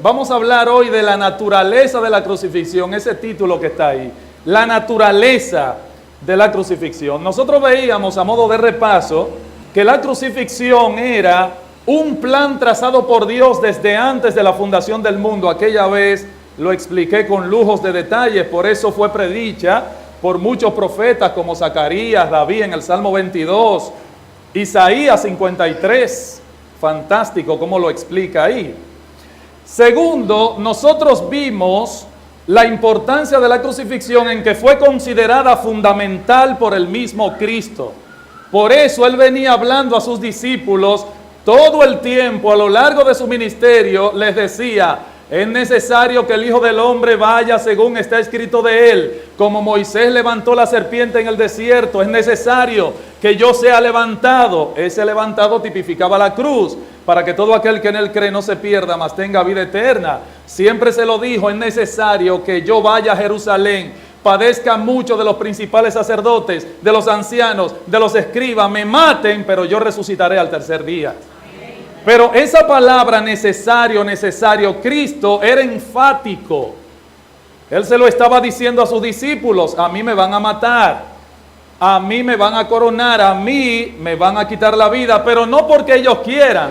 Vamos a hablar hoy de la naturaleza de la crucifixión, ese título que está ahí, la naturaleza de la crucifixión. Nosotros veíamos a modo de repaso que la crucifixión era un plan trazado por Dios desde antes de la fundación del mundo. Aquella vez lo expliqué con lujos de detalles, por eso fue predicha por muchos profetas como Zacarías, David en el Salmo 22, Isaías 53, fantástico cómo lo explica ahí. Segundo, nosotros vimos la importancia de la crucifixión en que fue considerada fundamental por el mismo Cristo. Por eso Él venía hablando a sus discípulos todo el tiempo, a lo largo de su ministerio, les decía: es necesario que el Hijo del Hombre vaya según está escrito de Él. Como Moisés levantó la serpiente en el desierto, es necesario que yo sea levantado. Ese levantado tipificaba la cruz, para que todo aquel que en Él cree no se pierda, mas tenga vida eterna. Siempre se lo dijo: es necesario que yo vaya a Jerusalén, padezca mucho de los principales sacerdotes, de los ancianos, de los escribas, me maten, pero yo resucitaré al tercer día. Pero esa palabra necesario, Cristo era enfático. Él se lo estaba diciendo a sus discípulos: a mí me van a matar, a mí me van a coronar, a mí me van a quitar la vida, pero no porque ellos quieran,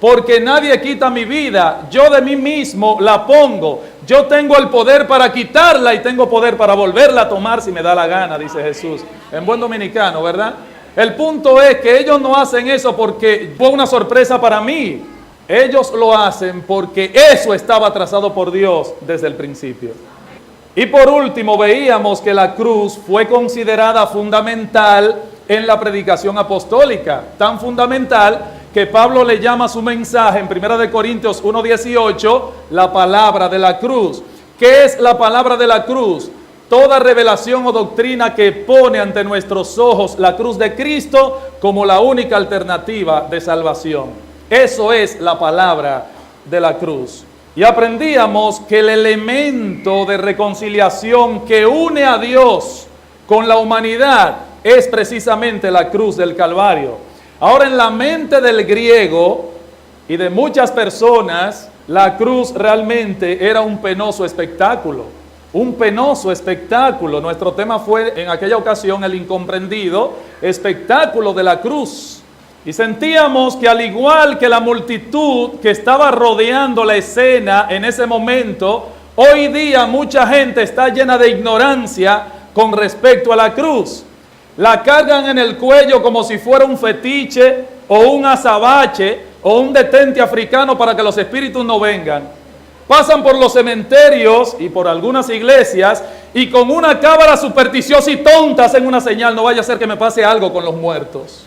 porque nadie quita mi vida, yo de mí mismo la pongo. Yo tengo el poder para quitarla y tengo poder para volverla a tomar si me da la gana, dice Jesús, en buen dominicano, ¿verdad? El punto es que ellos no hacen eso porque fue una sorpresa para mí. Ellos lo hacen porque eso estaba trazado por Dios desde el principio. Y por último, veíamos que la cruz fue considerada fundamental en la predicación apostólica. Tan fundamental que Pablo le llama a su mensaje en 1 Corintios 1:18 la palabra de la cruz. ¿Qué es la palabra de la cruz? Toda revelación o doctrina que pone ante nuestros ojos la cruz de Cristo como la única alternativa de salvación. Eso es la palabra de la cruz. Y aprendíamos que el elemento de reconciliación que une a Dios con la humanidad es precisamente la cruz del Calvario. Ahora, en la mente del griego y de muchas personas, la cruz realmente era un penoso espectáculo. Un penoso espectáculo. Nuestro tema fue en aquella ocasión el incomprendido espectáculo de la cruz. Y sentíamos que al igual que la multitud que estaba rodeando la escena en ese momento, hoy día mucha gente está llena de ignorancia con respecto a la cruz. La cargan en el cuello como si fuera un fetiche o un azabache o un detente africano para que los espíritus no vengan. Pasan por los cementerios y por algunas iglesias y con una cámara supersticiosa y tonta hacen una señal: no vaya a ser que me pase algo con los muertos.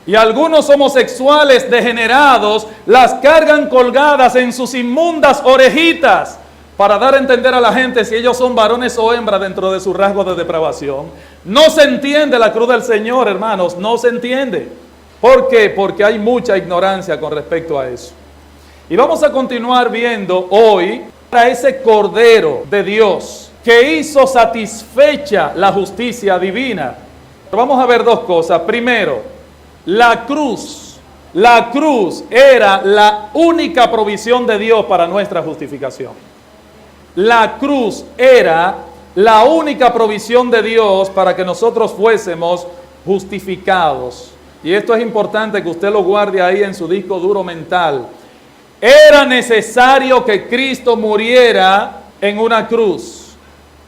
Y algunos homosexuales degenerados las cargan colgadas en sus inmundas orejitas para dar a entender a la gente si ellos son varones o hembras dentro de su rasgo de depravación. No se entiende la cruz del Señor, hermanos, no se entiende. ¿Por qué? Porque hay mucha ignorancia con respecto a eso. Y vamos a continuar viendo hoy a ese Cordero de Dios que hizo satisfecha la justicia divina. Vamos a ver dos cosas. Primero, la cruz. La cruz era la única provisión de Dios para nuestra justificación. La cruz era la única provisión de Dios para que nosotros fuésemos justificados. Y esto es importante que usted lo guarde ahí en su disco duro mental. Era necesario que Cristo muriera en una cruz.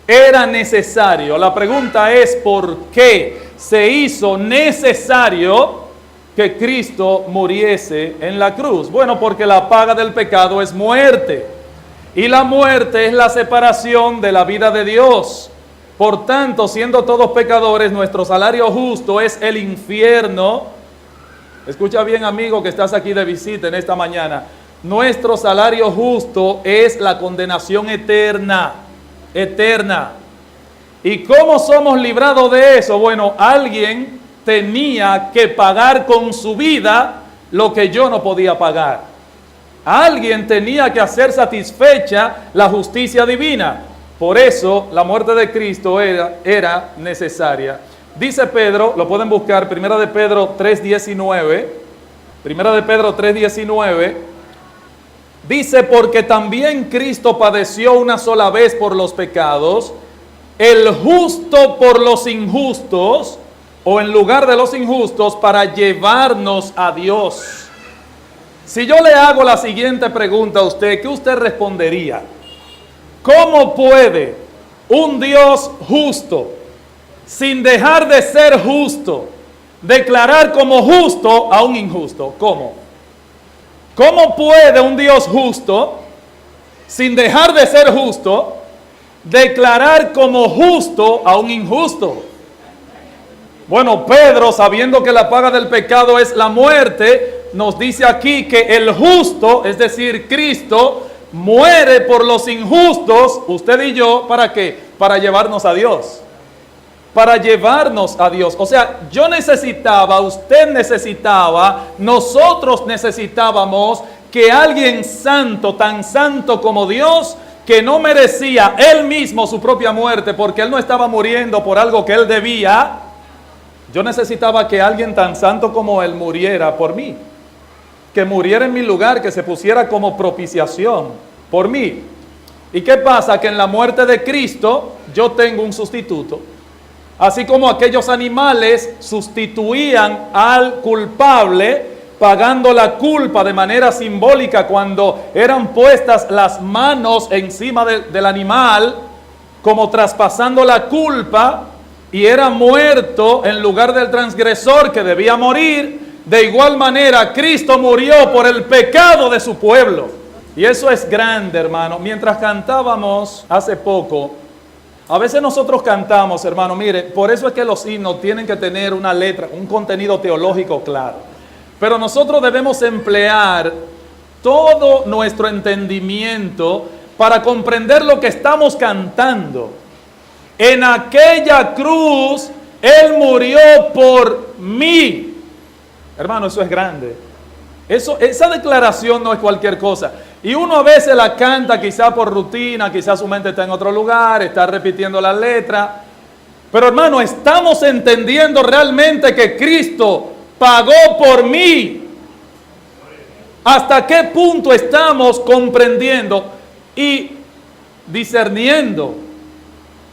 Era necesario. La pregunta es: ¿por qué se hizo necesario que Cristo muriese en la cruz? Bueno, porque la paga del pecado es muerte. Y la muerte es la separación de la vida de Dios. Por tanto, siendo todos pecadores, nuestro salario justo es el infierno. Escucha bien, amigo, que estás aquí de visita en esta mañana. Nuestro salario justo es la condenación eterna, eterna. ¿Y cómo somos librados de eso? Bueno, alguien tenía que pagar con su vida lo que yo no podía pagar. Alguien tenía que hacer satisfecha la justicia divina. Por eso la muerte de Cristo era necesaria. Dice Pedro, lo pueden buscar, 1 de Pedro 3:19. 1 de Pedro 3:19. Dice, porque también Cristo padeció una sola vez por los pecados, el justo por los injustos, o en lugar de los injustos, para llevarnos a Dios. Si yo le hago la siguiente pregunta a usted, ¿qué usted respondería? ¿Cómo puede un Dios justo, sin dejar de ser justo, declarar como justo a un injusto? ¿Cómo? ¿Cómo puede un Dios justo, sin dejar de ser justo, declarar como justo a un injusto? Bueno, Pedro, sabiendo que la paga del pecado es la muerte, nos dice aquí que el justo, es decir, Cristo, muere por los injustos, usted y yo, ¿para qué? Para llevarnos a Dios. Para llevarnos a Dios. O sea, yo necesitaba, usted necesitaba, nosotros necesitábamos que alguien santo, tan santo como Dios, que no merecía él mismo su propia muerte, porque él no estaba muriendo por algo que él debía. Yo necesitaba que alguien tan santo como él muriera por mí, que muriera en mi lugar, que se pusiera como propiciación por mí. ¿Y qué pasa? Que en la muerte de Cristo yo tengo un sustituto. Así como aquellos animales sustituían al culpable, pagando la culpa de manera simbólica cuando eran puestas las manos encima del animal, como traspasando la culpa, y era muerto en lugar del transgresor que debía morir. De igual manera, Cristo murió por el pecado de su pueblo. Y eso es grande, hermano. Mientras cantábamos hace poco, a veces nosotros cantamos, hermano, mire, por eso es que los himnos tienen que tener una letra, un contenido teológico claro. Pero nosotros debemos emplear todo nuestro entendimiento para comprender lo que estamos cantando. En aquella cruz, Él murió por mí. Hermano, eso es grande. Esa declaración no es cualquier cosa. Y uno a veces la canta quizá por rutina, quizá su mente está en otro lugar, está repitiendo la letra. Pero hermano, estamos entendiendo realmente que Cristo pagó por mí. ¿Hasta qué punto estamos comprendiendo y discerniendo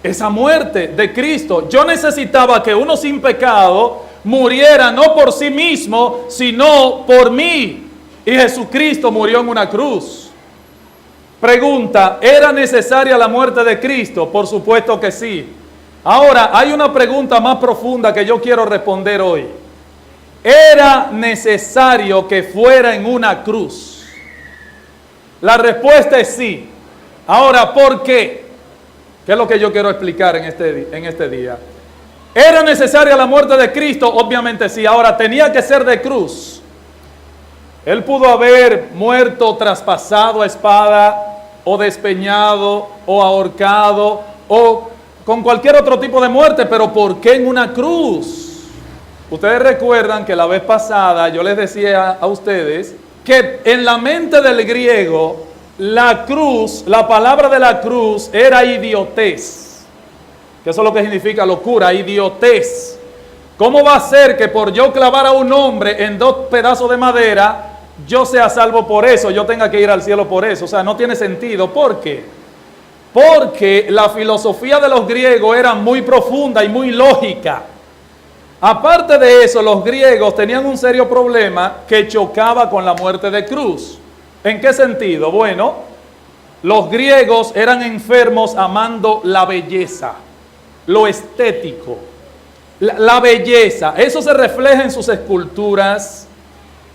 esa muerte de Cristo? Yo necesitaba que uno sin pecado muriera no por sí mismo, sino por mí. Y Jesucristo murió en una cruz. Pregunta, ¿era necesaria la muerte de Cristo? Por supuesto que sí. Ahora, hay una pregunta más profunda que yo quiero responder hoy. ¿Era necesario que fuera en una cruz? La respuesta es sí. Ahora, ¿por qué? ¿Qué es lo que yo quiero explicar en este día? ¿Era necesaria la muerte de Cristo? Obviamente sí. Ahora, ¿tenía que ser de cruz? Él pudo haber muerto traspasado a espada, o despeñado, o ahorcado, o con cualquier otro tipo de muerte, pero ¿por qué en una cruz? Ustedes recuerdan que la vez pasada yo les decía a ustedes que en la mente del griego, la cruz, la palabra de la cruz era idiotez, que eso es lo que significa locura, idiotez. ¿Cómo va a ser que por yo clavar a un hombre en 2 pedazos de madera, yo sea salvo por eso, yo tenga que ir al cielo por eso? O sea, no tiene sentido. ¿Por qué? Porque la filosofía de los griegos era muy profunda y muy lógica. Aparte de eso, los griegos tenían un serio problema que chocaba con la muerte de cruz. ¿En qué sentido? Bueno, los griegos eran enfermos amando la belleza, lo estético, la belleza. Eso se refleja en sus esculturas.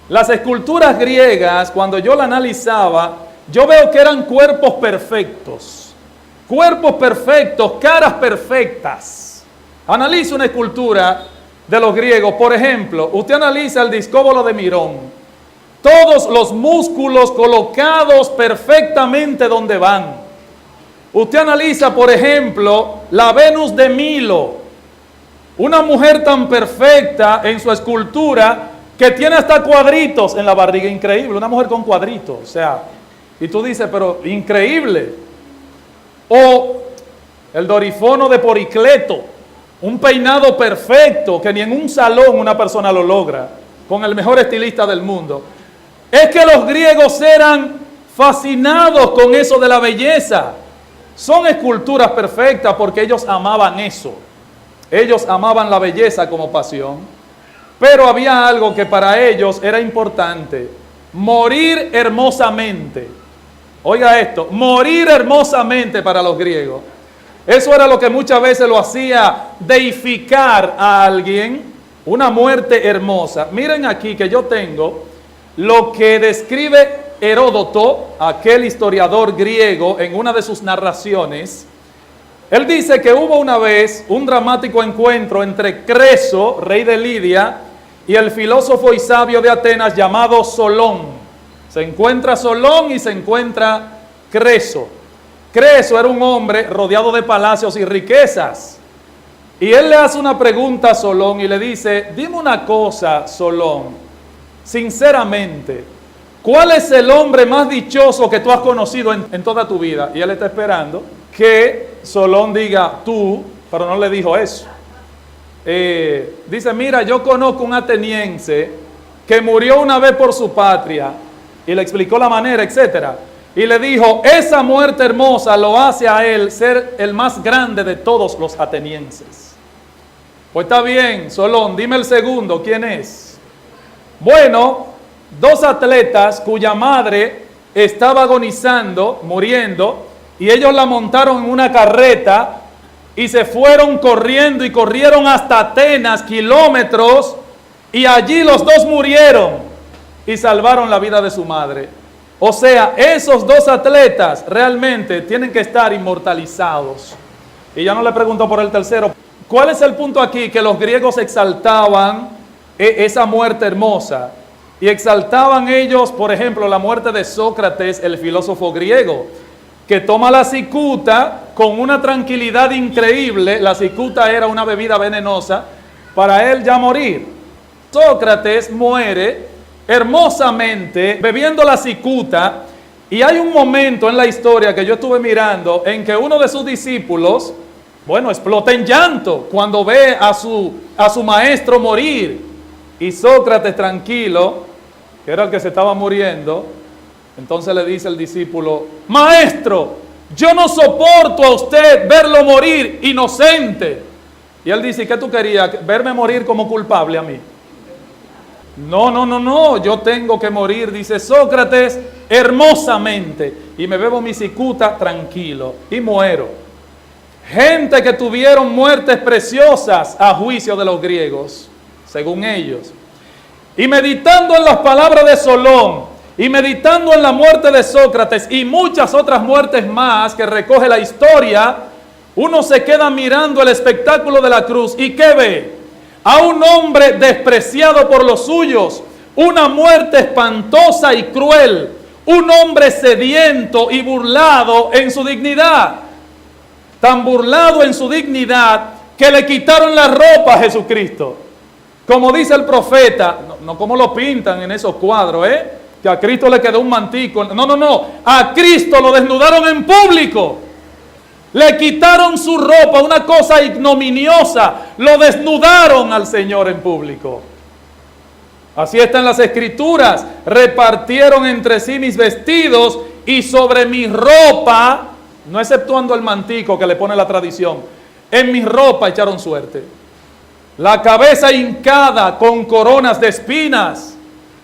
Las esculturas griegas, cuando yo la analizaba, yo veo que eran cuerpos perfectos, caras perfectas. Analiza una escultura de los griegos, por ejemplo, usted analiza el discóbolo de Mirón, todos los músculos colocados perfectamente donde van. Usted analiza, por ejemplo, la Venus de Milo, una mujer tan perfecta en su escultura que tiene hasta cuadritos en la barriga, increíble, una mujer con cuadritos, o sea, y tú dices, pero increíble. O el Dorifono de Poricleto, un peinado perfecto que ni en un salón una persona lo logra, con el mejor estilista del mundo. Es que los griegos eran fascinados con eso de la belleza. Son esculturas perfectas porque ellos amaban eso. Ellos amaban la belleza como pasión. Pero había algo que para ellos era importante: morir hermosamente. Oiga esto, morir hermosamente para los griegos. Eso era lo que muchas veces lo hacía deificar a alguien, una muerte hermosa. Miren aquí que yo tengo lo que describe Heródoto, aquel historiador griego, en una de sus narraciones. Él dice que hubo una vez un dramático encuentro entre Creso, rey de Lidia, y el filósofo y sabio de Atenas llamado Solón. Se encuentra Solón y se encuentra Creso. Creso era un hombre rodeado de palacios y riquezas. Y él le hace una pregunta a Solón y le dice: dime una cosa, Solón, sinceramente, ¿cuál es el hombre más dichoso que tú has conocido en toda tu vida? Y él está esperando que Solón diga tú, pero no le dijo eso. Dice: mira, yo conozco un ateniense que murió una vez por su patria, y le explicó la manera, etcétera. Y le dijo: esa muerte hermosa lo hace a él ser el más grande de todos los atenienses. Pues está bien, Solón, dime el segundo, ¿quién es? Bueno, dos atletas cuya madre estaba agonizando, muriendo, y ellos la montaron en una carreta y se fueron corriendo y corrieron hasta Atenas, kilómetros, y allí los dos murieron y salvaron la vida de su madre. O sea, esos dos atletas realmente tienen que estar inmortalizados. Y ya no le pregunto por el tercero. ¿Cuál es el punto aquí? Que los griegos exaltaban esa muerte hermosa. Y exaltaban ellos, por ejemplo, la muerte de Sócrates, el filósofo griego, que toma la cicuta con una tranquilidad increíble. La cicuta era una bebida venenosa para él ya morir. Sócrates muere hermosamente bebiendo la cicuta, y hay un momento en la historia que yo estuve mirando en que uno de sus discípulos, bueno, explota en llanto cuando ve a su maestro morir, y Sócrates, tranquilo, que era el que se estaba muriendo, entonces le dice el discípulo: maestro, yo no soporto a usted verlo morir inocente. Y él dice: ¿qué tú querías? ¿Verme morir como culpable a mí? No, yo tengo que morir, dice Sócrates, hermosamente, y me bebo mi cicuta tranquilo y muero. Gente que tuvieron muertes preciosas a juicio de los griegos, según ellos. Y meditando en las palabras de Solón, y meditando en la muerte de Sócrates y muchas otras muertes más que recoge la historia, uno se queda mirando el espectáculo de la cruz. ¿Y qué ve? A un hombre despreciado por los suyos, una muerte espantosa y cruel, un hombre sediento y burlado en su dignidad, tan burlado en su dignidad que le quitaron la ropa a Jesucristo. Como dice el profeta, no como lo pintan en esos cuadros, que a Cristo le quedó un mantico. No, a Cristo lo desnudaron en público. Le quitaron su ropa, una cosa ignominiosa. Lo desnudaron al Señor en público. Así está en las Escrituras. Repartieron entre sí mis vestidos y sobre mi ropa, no exceptuando el mantico que le pone la tradición, en mi ropa echaron suerte. La cabeza hincada con coronas de espinas,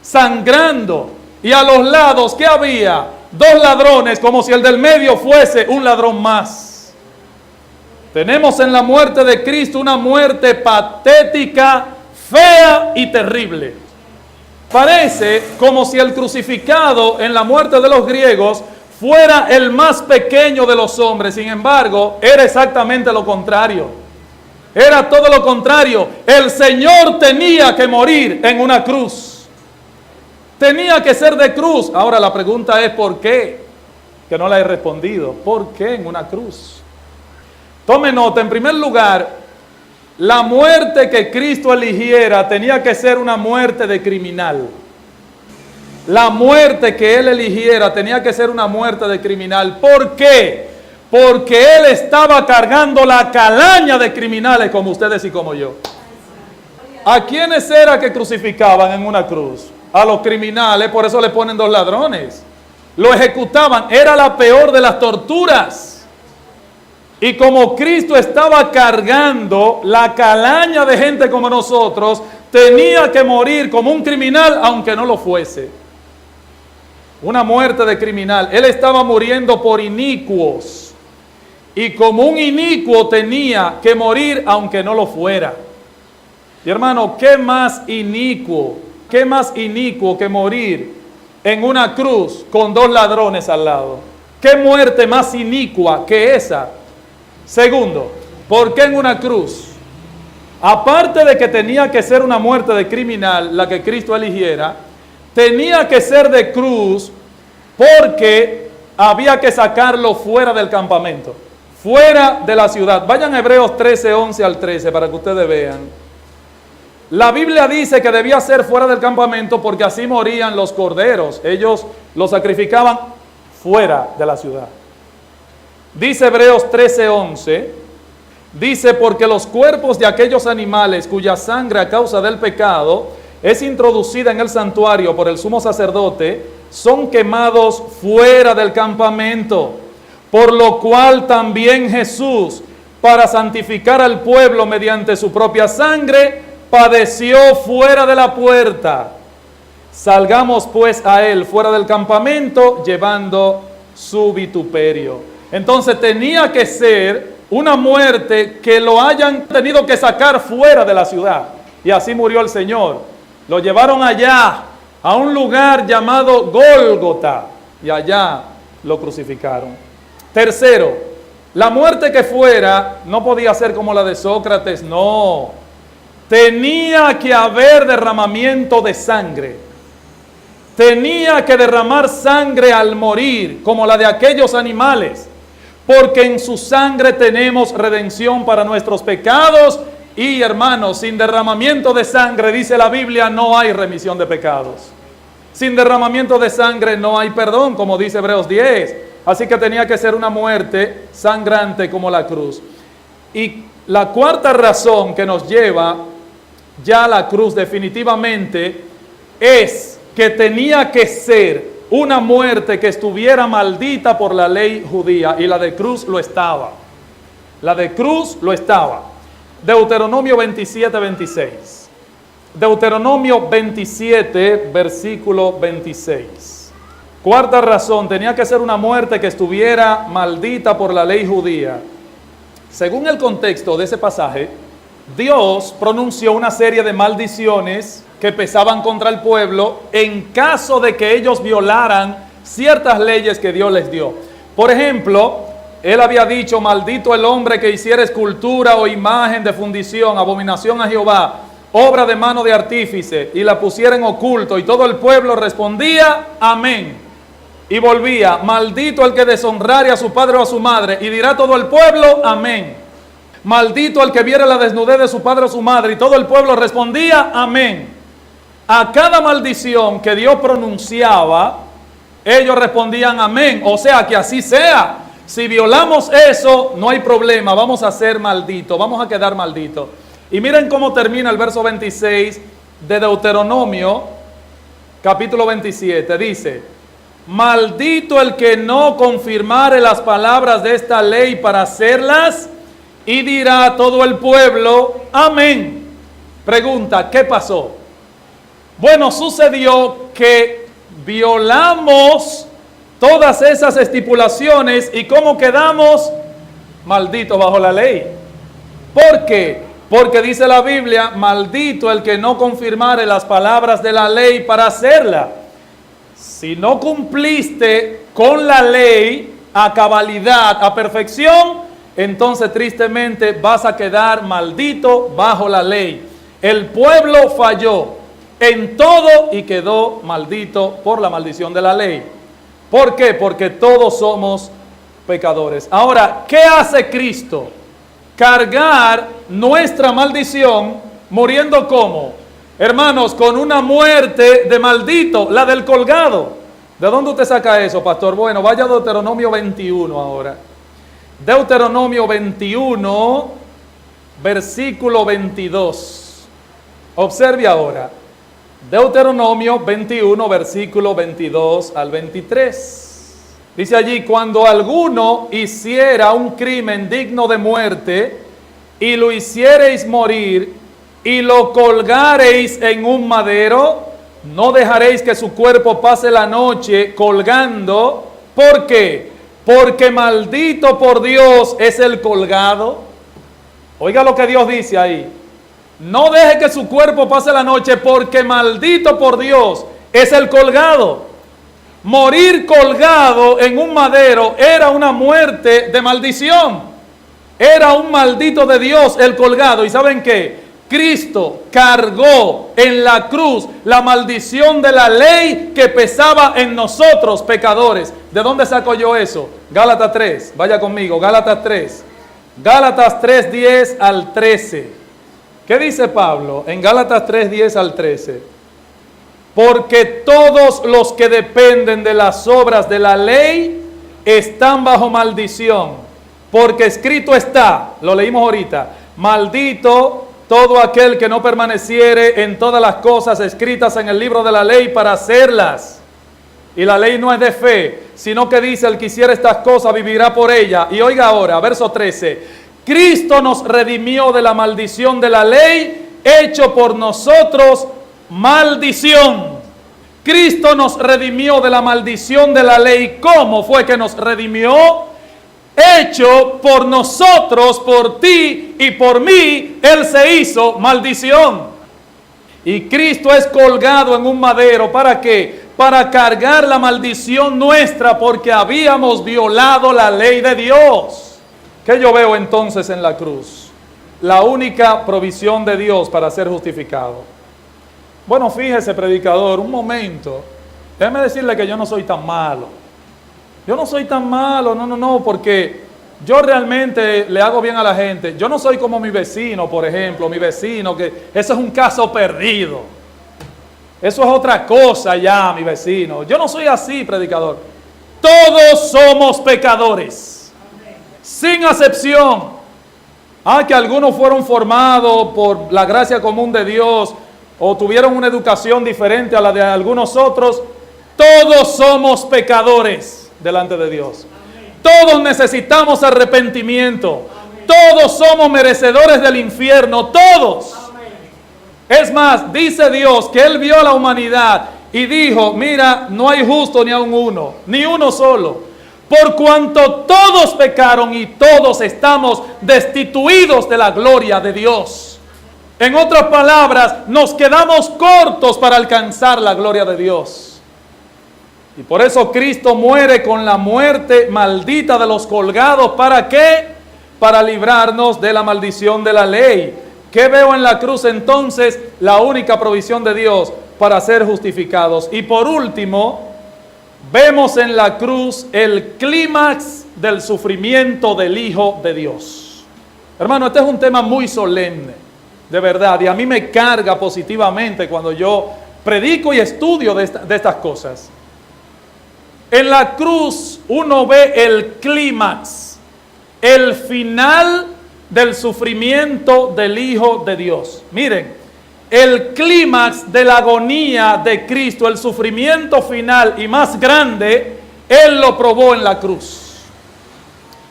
sangrando. Y a los lados, ¿qué había? Dos ladrones, como si el del medio fuese un ladrón más. Tenemos en la muerte de Cristo una muerte patética, fea y terrible. Parece como si el crucificado en la muerte de los griegos fuera el más pequeño de los hombres. Sin embargo, era exactamente lo contrario. Era todo lo contrario. El Señor tenía que morir en una cruz. Tenía que ser de cruz. Ahora la pregunta es ¿por qué? Que no la he respondido. ¿Por qué en una cruz? Tome nota, en primer lugar, la muerte que Cristo eligiera tenía que ser una muerte de criminal. La muerte que Él eligiera tenía que ser una muerte de criminal. ¿Por qué? Porque Él estaba cargando la calaña de criminales como ustedes y como yo. ¿A quiénes era que crucificaban en una cruz? A los criminales, por eso le ponen dos ladrones. lo ejecutaban. Era la peor de las torturas. Y como Cristo estaba cargando la calaña de gente como nosotros, tenía que morir como un criminal, aunque no lo fuese. Una muerte de criminal. Él estaba muriendo por inicuos. Y como un inicuo tenía que morir, aunque no lo fuera. Y hermano, ¿qué más inicuo que morir en una cruz con 2 ladrones al lado? ¿Qué muerte más inicua que esa? Segundo, ¿por qué en una cruz? Aparte de que tenía que ser una muerte de criminal, la que Cristo eligiera, tenía que ser de cruz porque había que sacarlo fuera del campamento, fuera de la ciudad. Vayan a Hebreos 13, 11 al 13 para que ustedes vean. La Biblia dice que debía ser fuera del campamento porque así morían los corderos. Ellos los sacrificaban fuera de la ciudad. Dice Hebreos 13, 11, dice, porque los cuerpos de aquellos animales cuya sangre a causa del pecado es introducida en el santuario por el sumo sacerdote, son quemados fuera del campamento, por lo cual también Jesús, para santificar al pueblo mediante su propia sangre, padeció fuera de la puerta. Salgamos pues a él fuera del campamento, llevando su vituperio. Entonces tenía que ser una muerte que lo hayan tenido que sacar fuera de la ciudad. Y así murió el Señor. Lo llevaron allá, a un lugar llamado Gólgota, y allá lo crucificaron. Tercero, la muerte que fuera no podía ser como la de Sócrates, no. Tenía que haber derramamiento de sangre. Tenía que derramar sangre al morir, como la de aquellos animales, porque en su sangre tenemos redención para nuestros pecados. Y hermanos, sin derramamiento de sangre, dice la Biblia, no hay remisión de pecados. Sin derramamiento de sangre no hay perdón, como dice Hebreos 10. Así que tenía que ser una muerte sangrante como la cruz. Y la cuarta razón que nos lleva ya a la cruz definitivamente es que tenía que ser una muerte que estuviera maldita por la ley judía, y la de cruz lo estaba. La de cruz lo estaba. Deuteronomio 27, 26. Deuteronomio 27, versículo 26. Cuarta razón, tenía que ser una muerte que estuviera maldita por la ley judía. Según el contexto de ese pasaje, Dios pronunció una serie de maldiciones que pesaban contra el pueblo en caso de que ellos violaran ciertas leyes que Dios les dio. Por ejemplo, Él había dicho, maldito el hombre que hiciera escultura o imagen de fundición, abominación a Jehová, obra de mano de artífice, y la pusiera en oculto. Y todo el pueblo respondía, amén. Y volvía, maldito el que deshonrare a su padre o a su madre. Y dirá todo el pueblo, amén. Maldito el que viera la desnudez de su padre o su madre. Y todo el pueblo respondía, amén. A cada maldición que Dios pronunciaba, ellos respondían, amén. O sea, que así sea. Si violamos eso, no hay problema, vamos a ser malditos, vamos a quedar malditos. Y miren cómo termina el verso 26 de Deuteronomio, capítulo 27. Dice, maldito el que no confirmare las palabras de esta ley para hacerlas, y dirá todo el pueblo, amén. Pregunta, ¿qué pasó? Bueno, sucedió que violamos todas esas estipulaciones, y ¿cómo quedamos? Malditos bajo la ley. ¿Por qué? Porque dice la Biblia, maldito el que no confirmare las palabras de la ley para hacerla. Si no cumpliste con la ley a cabalidad, a perfección, entonces tristemente vas a quedar maldito bajo la ley. El pueblo falló en todo y quedó maldito por la maldición de la ley. ¿Por qué? Porque todos somos pecadores. Ahora, ¿qué hace Cristo? Cargar nuestra maldición, muriendo ¿cómo? Hermanos, con una muerte de maldito, la del colgado. ¿De dónde usted saca eso, pastor? Bueno, vaya a Deuteronomio 21 ahora. Deuteronomio 21, versículo 22. Observe ahora. Deuteronomio 21, versículo 22 al 23. Dice allí, cuando alguno hiciera un crimen digno de muerte y lo hiciereis morir y lo colgareis en un madero, no dejaréis que su cuerpo pase la noche colgando. ¿Por qué? Porque maldito por Dios es el colgado. Oiga lo que Dios dice ahí. No deje que su cuerpo pase la noche, porque maldito por Dios es el colgado. Morir colgado en un madero era una muerte de maldición. Era un maldito de Dios el colgado. ¿Y saben qué? Cristo cargó en la cruz la maldición de la ley que pesaba en nosotros, pecadores. ¿De dónde saco yo eso? Gálatas 3, vaya conmigo, Gálatas 3. Gálatas 3, 10 al 13. ¿Qué dice Pablo en Gálatas 3, 10 al 13? Porque todos los que dependen de las obras de la ley están bajo maldición. Porque escrito está, lo leímos ahorita, maldito todo aquel que no permaneciere en todas las cosas escritas en el libro de la ley para hacerlas. Y la ley no es de fe, sino que dice, el que hiciera estas cosas vivirá por ella. Y oiga ahora, verso 13. Cristo nos redimió de la maldición de la ley, hecho por nosotros maldición. Cristo nos redimió de la maldición de la ley. ¿Cómo fue que nos redimió? Hecho por nosotros, por ti y por mí, Él se hizo maldición. Y Cristo es colgado en un madero. ¿Para qué? Para cargar la maldición nuestra, porque habíamos violado la ley de Dios. ¿Qué yo veo entonces en la cruz? La única provisión de Dios para ser justificado. Bueno, fíjese, predicador, un momento. Déjeme decirle que yo no soy tan malo. Yo no soy tan malo, no, porque yo realmente le hago bien a la gente. Yo no soy como mi vecino, por ejemplo, mi vecino, que eso es un caso perdido. Eso es otra cosa ya, mi vecino. Yo no soy así, predicador. Todos somos pecadores, sin excepción. Que algunos fueron formados por la gracia común de Dios o tuvieron una educación diferente a la de algunos otros. Todos somos pecadores delante de Dios. Todos necesitamos arrepentimiento. Todos somos merecedores del infierno. Todos. Es más, dice Dios que Él vio a la humanidad y dijo, mira, no hay justo ni aun uno, ni uno solo. Por cuanto todos pecaron y todos estamos destituidos de la gloria de Dios. En otras palabras, nos quedamos cortos para alcanzar la gloria de Dios. Y por eso Cristo muere con la muerte maldita de los colgados. ¿Para qué? Para librarnos de la maldición de la ley. ¿Qué veo en la cruz entonces? La única provisión de Dios para ser justificados. Y por último, vemos en la cruz el clímax del sufrimiento del Hijo de Dios. Hermano, este es un tema muy solemne, de verdad, y a mí me carga positivamente cuando yo predico y estudio de estas cosas. En la cruz uno ve el clímax, el final del sufrimiento del Hijo de Dios. Miren, el clímax de la agonía de Cristo, el sufrimiento final y más grande, Él lo probó en la cruz.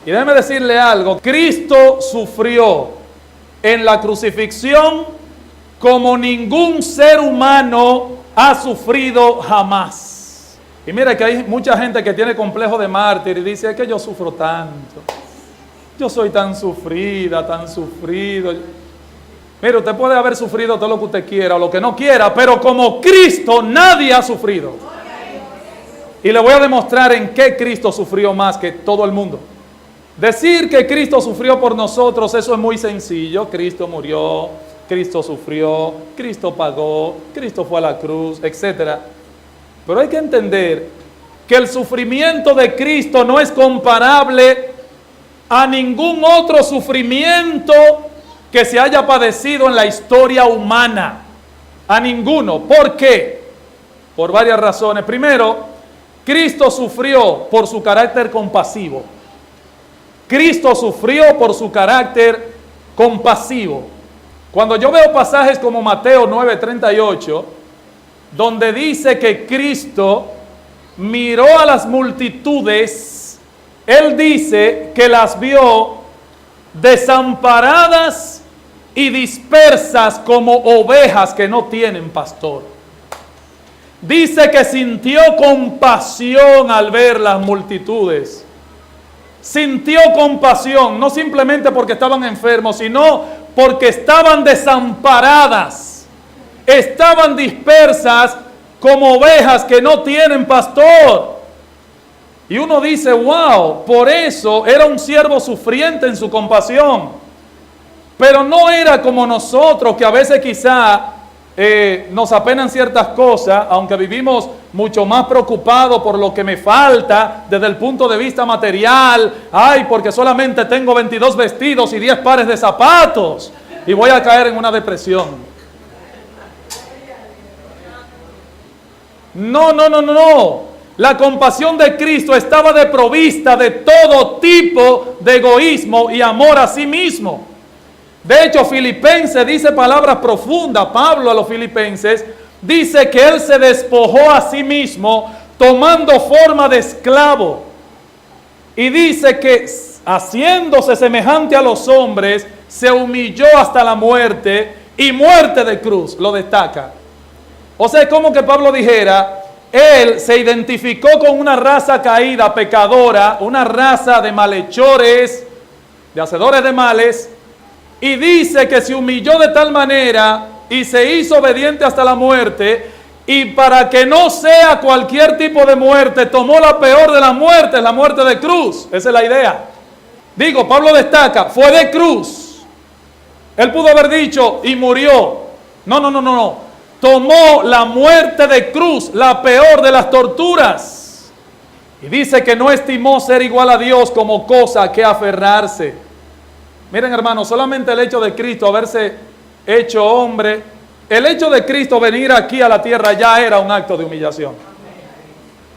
Y déjeme decirle algo, Cristo sufrió en la crucifixión como ningún ser humano ha sufrido jamás. Y mira que hay mucha gente que tiene complejo de mártir y dice, es que yo sufro tanto. Yo soy tan sufrida, tan sufrido. Mire, usted puede haber sufrido todo lo que usted quiera o lo que no quiera, pero como Cristo nadie ha sufrido. Y le voy a demostrar en qué Cristo sufrió más que todo el mundo. Decir que Cristo sufrió por nosotros, eso es muy sencillo. Cristo murió, Cristo sufrió, Cristo pagó, Cristo fue a la cruz, etc. Pero hay que entender que el sufrimiento de Cristo no es comparable a ningún otro sufrimiento que se haya padecido en la historia humana. A ninguno. ¿Por qué? Por varias razones. Primero, Cristo sufrió por su carácter compasivo. Cristo sufrió por su carácter compasivo. Cuando yo veo pasajes como Mateo 9:38, donde dice que Cristo miró a las multitudes, Él dice que las vio desamparadas y dispersas como ovejas que no tienen pastor. Dice que sintió compasión al ver las multitudes. Sintió compasión, no simplemente porque estaban enfermos, sino porque estaban desamparadas, estaban dispersas como ovejas que no tienen pastor. Y uno dice, wow, por eso era un siervo sufriente en su compasión. Pero no era como nosotros, que a veces quizá nos apenan ciertas cosas, aunque vivimos mucho más preocupados por lo que me falta desde el punto de vista material. Ay, porque solamente tengo 22 vestidos y 10 pares de zapatos y voy a caer en una depresión. No. La compasión de Cristo estaba desprovista de todo tipo de egoísmo y amor a sí mismo. De hecho, Filipenses dice palabras profundas. Pablo a los Filipenses dice que él se despojó a sí mismo tomando forma de esclavo. Y dice que haciéndose semejante a los hombres, se humilló hasta la muerte y muerte de cruz. Lo destaca. O sea, es como que Pablo dijera, él se identificó con una raza caída, pecadora, una raza de malhechores, de hacedores de males. Y dice que se humilló de tal manera y se hizo obediente hasta la muerte. Y para que no sea cualquier tipo de muerte, tomó la peor de las muertes, la muerte de cruz. Esa es la idea. Digo, Pablo destaca, fue de cruz. Él pudo haber dicho, y murió. No. Tomó la muerte de cruz, la peor de las torturas. Y dice que no estimó ser igual a Dios como cosa a que aferrarse. Miren, hermanos, solamente el hecho de Cristo haberse hecho hombre, el hecho de Cristo venir aquí a la tierra ya era un acto de humillación.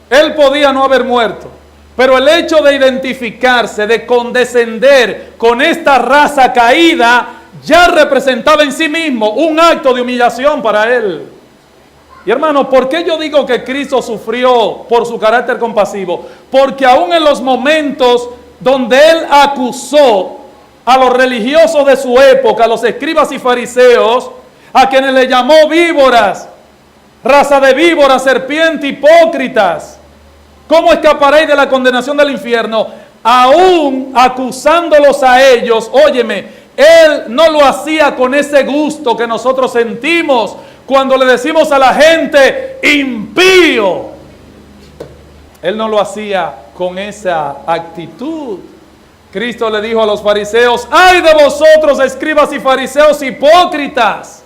Él podía no haber muerto, pero el hecho de identificarse, de condescender con esta raza caída, ya representaba en sí mismo un acto de humillación para él. Y hermano, ¿por qué yo digo que Cristo sufrió por su carácter compasivo? Porque aún en los momentos donde él acusó a los religiosos de su época, a los escribas y fariseos, a quienes le llamó víboras, raza de víboras, serpiente, hipócritas, ¿cómo escaparéis de la condenación del infierno? Aún acusándolos a ellos, óyeme, él no lo hacía con ese gusto que nosotros sentimos cuando le decimos a la gente impío. Él no lo hacía con esa actitud. Cristo le dijo a los fariseos, ¡ay de vosotros, escribas y fariseos hipócritas!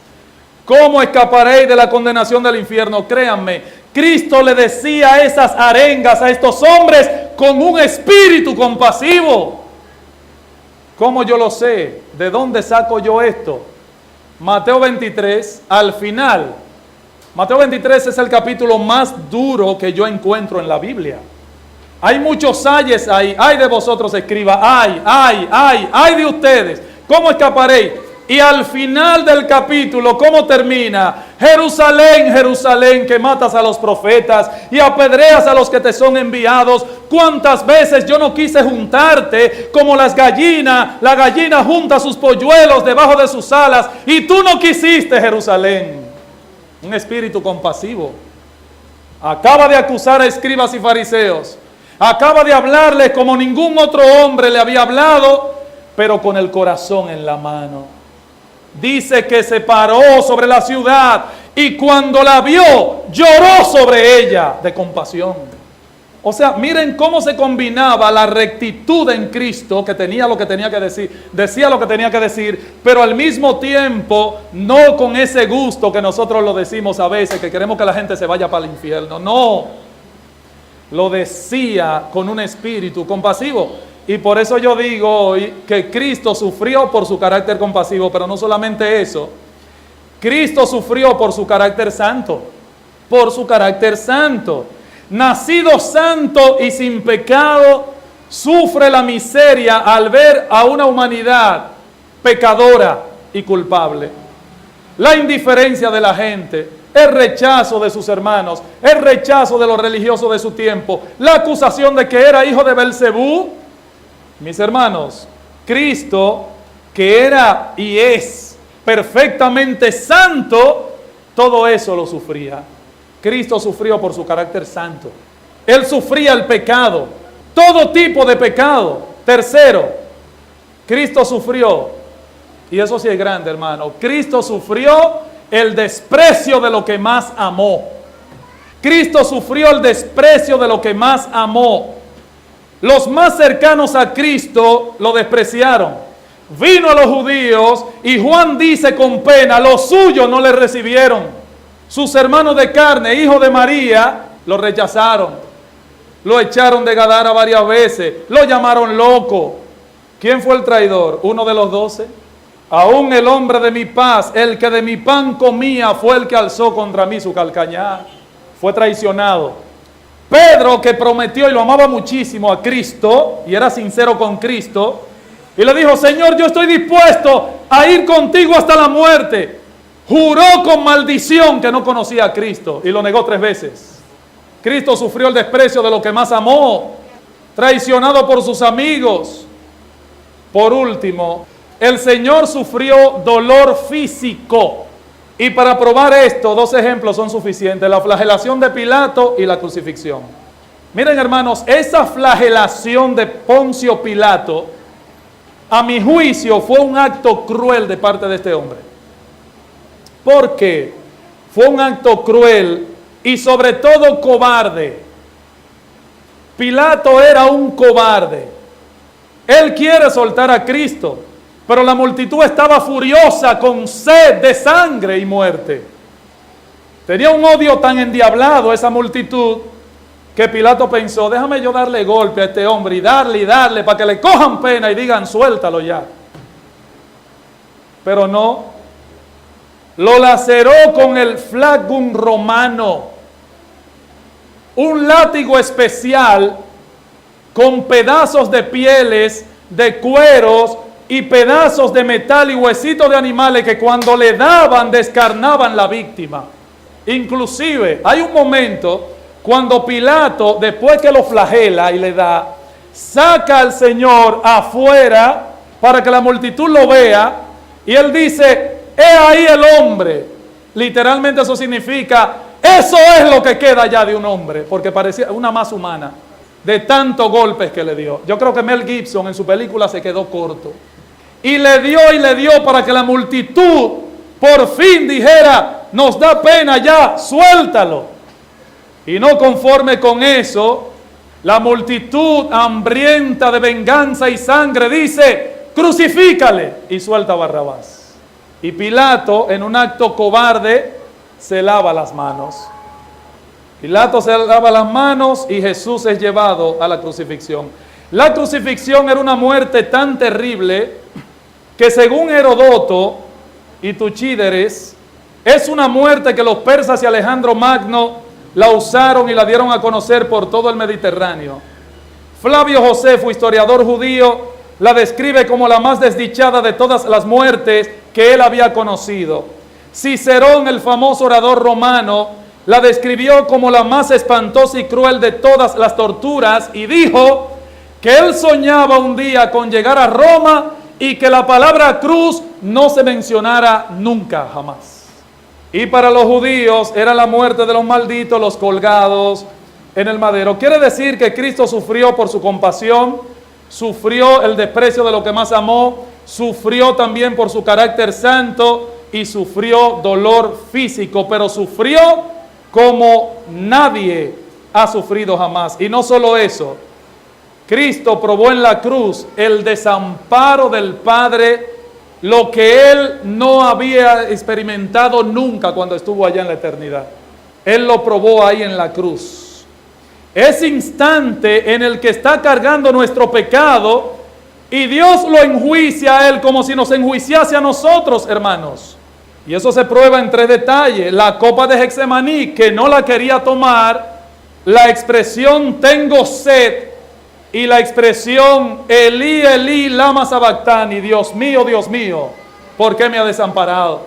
¿Cómo escaparéis de la condenación del infierno? Créanme, Cristo le decía esas arengas a estos hombres con un espíritu compasivo. ¿Cómo yo lo sé? ¿De dónde saco yo esto? Mateo 23, al final. Mateo 23 es el capítulo más duro que yo encuentro en la Biblia. Hay muchos ayes ahí. Ay de vosotros, escriba. Ay de ustedes. ¿Cómo escaparéis? Y al final del capítulo, ¿cómo termina? Jerusalén, Jerusalén, que matas a los profetas y apedreas a los que te son enviados. ¿Cuántas veces yo no quise juntarte como las gallinas? La gallina junta sus polluelos debajo de sus alas y tú no quisiste, Jerusalén. Un espíritu compasivo. Acaba de acusar a escribas y fariseos. Acaba de hablarles como ningún otro hombre le había hablado, pero con el corazón en la mano. Dice que se paró sobre la ciudad y cuando la vio, lloró sobre ella de compasión. O sea, miren cómo se combinaba la rectitud en Cristo, que tenía lo que tenía que decir, decía lo que tenía que decir, pero al mismo tiempo no con ese gusto que nosotros lo decimos a veces, que queremos que la gente se vaya para el infierno. No, lo decía con un espíritu compasivo. Y por eso yo digo hoy que Cristo sufrió por su carácter compasivo, pero no solamente eso. Cristo sufrió por su carácter santo, por su carácter santo. Nacido santo y sin pecado, sufre la miseria al ver a una humanidad pecadora y culpable. La indiferencia de la gente, el rechazo de sus hermanos, el rechazo de los religiosos de su tiempo, la acusación de que era hijo de Belcebú. Mis hermanos, Cristo, que era y es perfectamente santo, todo eso lo sufría. Cristo sufrió por su carácter santo. Él sufría el pecado, todo tipo de pecado. Tercero, Cristo sufrió, y eso sí es grande, hermano, Cristo sufrió el desprecio de lo que más amó. Cristo sufrió el desprecio de lo que más amó. Los más cercanos a Cristo lo despreciaron. Vino a los judíos y Juan dice con pena, los suyos no le recibieron. Sus hermanos de carne, hijos de María, lo rechazaron. Lo echaron de Gadara varias veces, lo llamaron loco. ¿Quién fue el traidor? Uno de los 12. Aún el hombre de mi paz, el que de mi pan comía, fue el que alzó contra mí su calcañar. Fue traicionado. Pedro, que prometió y lo amaba muchísimo a Cristo, y era sincero con Cristo, y le dijo, Señor, yo estoy dispuesto a ir contigo hasta la muerte. Juró con maldición que no conocía a Cristo, y lo negó 3 veces. Cristo sufrió el desprecio de lo que más amó, traicionado por sus amigos. Por último, el Señor sufrió dolor físico. Y para probar esto, 2 ejemplos son suficientes: la flagelación de Pilato y la crucifixión. Miren, hermanos, esa flagelación de Poncio Pilato, a mi juicio, fue un acto cruel de parte de este hombre. ¿Por qué? Fue un acto cruel y sobre todo cobarde. Pilato era un cobarde. Él quiere soltar a Cristo, pero la multitud estaba furiosa, con sed de sangre y muerte. Tenía un odio tan endiablado esa multitud que Pilato pensó, déjame yo darle golpe a este hombre y darle para que le cojan pena y digan suéltalo ya. Pero no, lo laceró con el flagum romano, un látigo especial con pedazos de pieles, de cueros y pedazos de metal y huesitos de animales que cuando le daban descarnaban la víctima. Inclusive hay un momento cuando Pilato, después que lo flagela y le da, saca al Señor afuera para que la multitud lo vea, y él dice, he ahí el hombre. Literalmente eso significa, eso es lo que queda ya de un hombre, porque parecía una más humana, de tantos golpes que le dio. Yo creo que Mel Gibson en su película se quedó corto. Y le dio para que la multitud por fin dijera, nos da pena ya, suéltalo. Y no conforme con eso, la multitud hambrienta de venganza y sangre dice, crucifícale, y suelta a Barrabás. Y Pilato, en un acto cobarde, se lava las manos. Pilato se lava las manos y Jesús es llevado a la crucifixión. La crucifixión era una muerte tan terrible que según Herodoto y Tucídides, es una muerte que los persas y Alejandro Magno la usaron y la dieron a conocer por todo el Mediterráneo. Flavio Josefo, historiador judío, la describe como la más desdichada de todas las muertes que él había conocido. Cicerón, el famoso orador romano, la describió como la más espantosa y cruel de todas las torturas y dijo que él soñaba un día con llegar a Roma y que la palabra cruz no se mencionara nunca, jamás. Y para los judíos era la muerte de los malditos, los colgados en el madero. Quiere decir que Cristo sufrió por su compasión, sufrió el desprecio de lo que más amó, sufrió también por su carácter santo y sufrió dolor físico, pero sufrió como nadie ha sufrido jamás. Y no solo eso, Cristo probó en la cruz el desamparo del Padre, lo que Él no había experimentado nunca cuando estuvo allá en la eternidad. Él lo probó ahí en la cruz. Ese instante en el que está cargando nuestro pecado y Dios lo enjuicia a Él como si nos enjuiciase a nosotros, hermanos. Y eso se prueba en 3 detalles. La copa de Getsemaní, que no la quería tomar, la expresión tengo sed, y la expresión Elí, Elí, lama sabactani, Dios mío, ¿por qué me ha desamparado?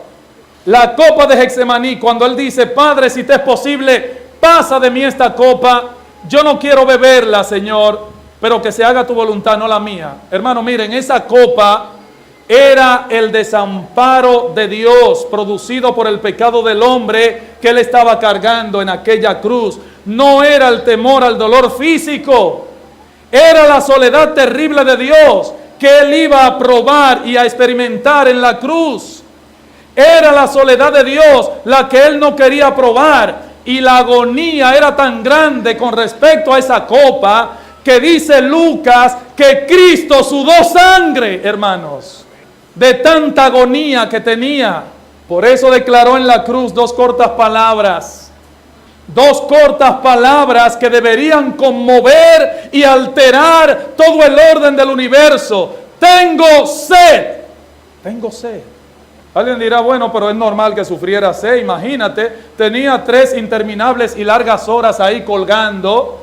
La copa de Getsemaní, cuando él dice, Padre, si te es posible, pasa de mí esta copa. Yo no quiero beberla, Señor, pero que se haga tu voluntad, no la mía. Hermano, miren, esa copa era el desamparo de Dios producido por el pecado del hombre que él estaba cargando en aquella cruz. No era el temor al dolor físico, era la soledad terrible de Dios que él iba a probar y a experimentar en la cruz. Era la soledad de Dios la que él no quería probar, y la agonía era tan grande con respecto a esa copa que dice Lucas que Cristo sudó sangre, hermanos, de tanta agonía que tenía. Por eso declaró en la cruz dos cortas palabras que deberían conmover y alterar todo el orden del universo. Tengo sed. Tengo sed. Alguien dirá, bueno, pero es normal que sufriera sed. Imagínate, tenía 3 interminables y largas horas ahí colgando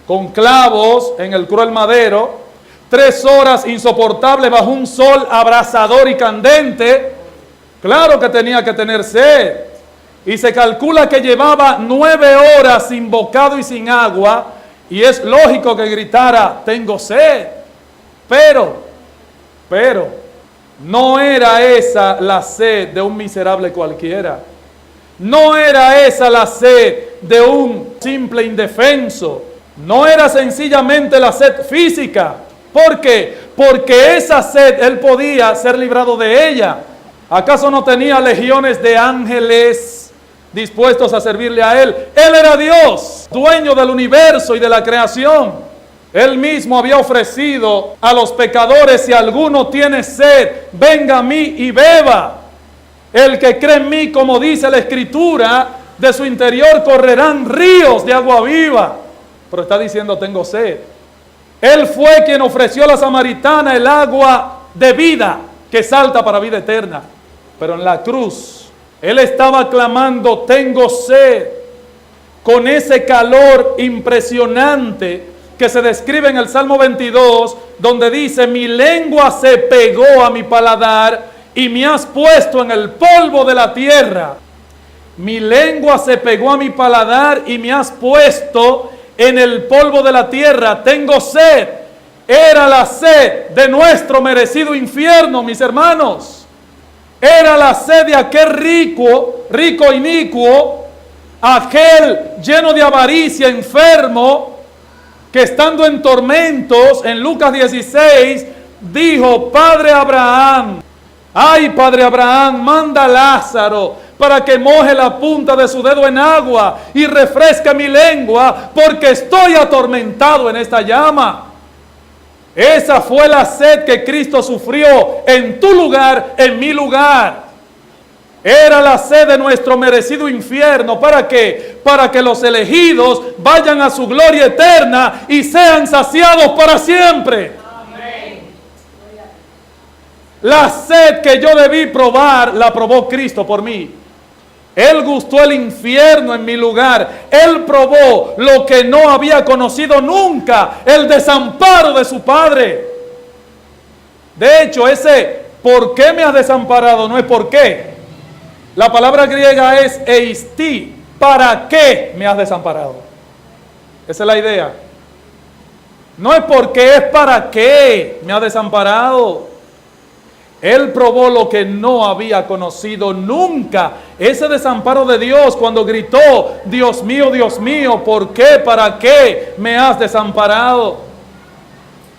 con clavos en el cruel madero. 3 horas insoportables bajo un sol abrasador y candente. Claro que tenía que tener sed. Y se calcula que llevaba 9 horas sin bocado y sin agua. Y es lógico que gritara, tengo sed. Pero, no era esa la sed de un miserable cualquiera. No era esa la sed de un simple indefenso. No era sencillamente la sed física. ¿Por qué? Porque esa sed él podía ser librado de ella. ¿Acaso no tenía legiones de ángeles dispuestos a servirle a él? Él era Dios, dueño del universo y de la creación. Él mismo había ofrecido a los pecadores, si alguno tiene sed, venga a mí y beba. El que cree en mí, como dice la Escritura, de su interior correrán ríos de agua viva. Pero está diciendo, tengo sed. Él fue quien ofreció a la samaritana el agua de vida que salta para vida eterna. Pero en la cruz, él estaba clamando, tengo sed, con ese calor impresionante que se describe en el Salmo 22, donde dice, mi lengua se pegó a mi paladar y me has puesto en el polvo de la tierra. Mi lengua se pegó a mi paladar y me has puesto en el polvo de la tierra. Tengo sed. Era la sed de nuestro merecido infierno, mis hermanos. Era la sed de aquel rico inicuo, aquel lleno de avaricia, enfermo, que estando en tormentos, en Lucas 16, dijo, Padre Abraham, ay Padre Abraham, manda a Lázaro para que moje la punta de su dedo en agua y refresque mi lengua, porque estoy atormentado en esta llama. Esa fue la sed que Cristo sufrió en tu lugar, en mi lugar. Era la sed de nuestro merecido infierno. ¿Para qué? Para que los elegidos vayan a su gloria eterna y sean saciados para siempre. Amén. La sed que yo debí probar, la probó Cristo por mí. Él gustó el infierno en mi lugar. Él probó lo que no había conocido nunca, el desamparo de su Padre. De hecho, ese ¿por qué me has desamparado? No es por qué. La palabra griega es eisti. ¿Para qué me has desamparado? Esa es la idea. No es porque, es para qué me has desamparado. Él probó lo que no había conocido nunca. Ese desamparo de Dios cuando gritó, Dios mío, ¿por qué, para qué me has desamparado?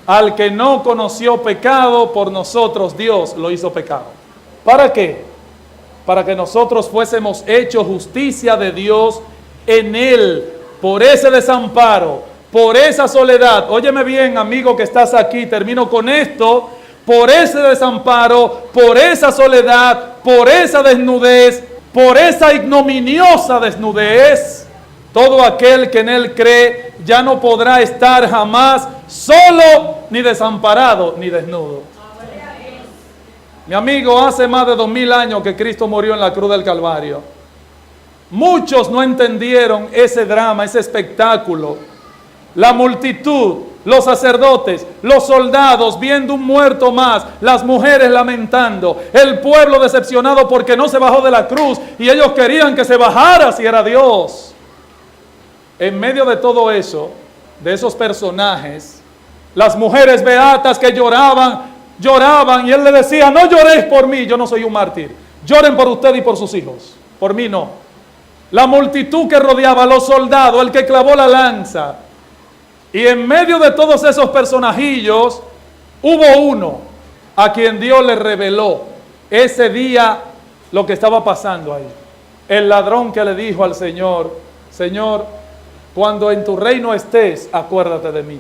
Al que no conoció pecado, por nosotros Dios lo hizo pecado. ¿Para qué? Para que nosotros fuésemos hechos justicia de Dios en Él, por ese desamparo, por esa soledad. Óyeme bien, amigo que estás aquí, termino con esto. Por ese desamparo, por esa soledad, por esa desnudez, por esa ignominiosa desnudez, todo aquel que en Él cree ya no podrá estar jamás solo, ni desamparado, ni desnudo. Mi amigo, hace más de 2000 años que Cristo murió en la cruz del Calvario. Muchos no entendieron ese drama, ese espectáculo. La multitud los sacerdotes, los soldados viendo un muerto más, las mujeres lamentando, el pueblo decepcionado porque no se bajó de la cruz y ellos querían que se bajara si era Dios. En medio de todo eso, de esos personajes, las mujeres beatas que lloraban y él le decía, no lloréis por mí, yo no soy un mártir, lloren por usted y por sus hijos, por mí no. La multitud que rodeaba, los soldados, el que clavó la lanza. Y en medio de todos esos personajillos, hubo uno a quien Dios le reveló ese día lo que estaba pasando ahí. El ladrón que le dijo al Señor, Señor, cuando en tu reino estés, acuérdate de mí.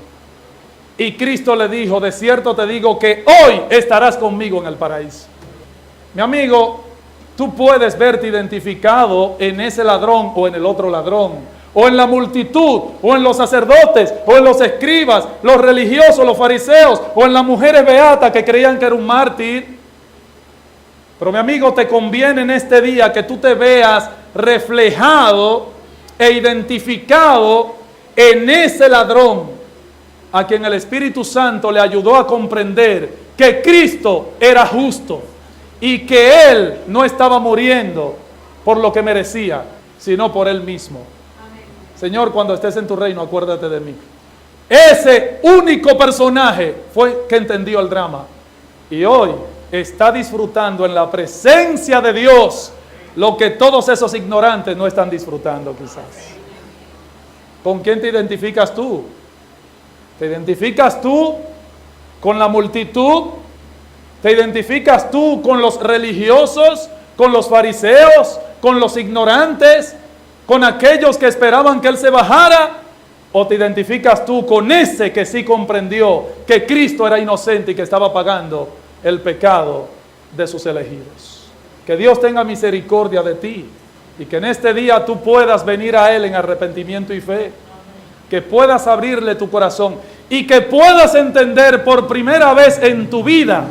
Y Cristo le dijo, de cierto te digo que hoy estarás conmigo en el paraíso. Mi amigo, tú puedes verte identificado en ese ladrón o en el otro ladrón, o en la multitud, o en los sacerdotes, o en los escribas, los religiosos, los fariseos, o en las mujeres beatas que creían que era un mártir. Pero mi amigo, te conviene en este día que tú te veas reflejado e identificado en ese ladrón a quien el Espíritu Santo le ayudó a comprender que Cristo era justo y que Él no estaba muriendo por lo que merecía, sino por Él mismo. Señor, cuando estés en tu reino, acuérdate de mí. Ese único personaje fue que entendió el drama. Y hoy está disfrutando en la presencia de Dios lo que todos esos ignorantes no están disfrutando quizás. ¿Con quién te identificas tú? ¿Te identificas tú con la multitud? ¿Te identificas tú con los religiosos, con los fariseos, con los ignorantes, con aquellos que esperaban que Él se bajara? ¿O te identificas tú con ese que sí comprendió que Cristo era inocente y que estaba pagando el pecado de sus elegidos? Que Dios tenga misericordia de ti y que en este día tú puedas venir a Él en arrepentimiento y fe, que puedas abrirle tu corazón y que puedas entender por primera vez en tu vida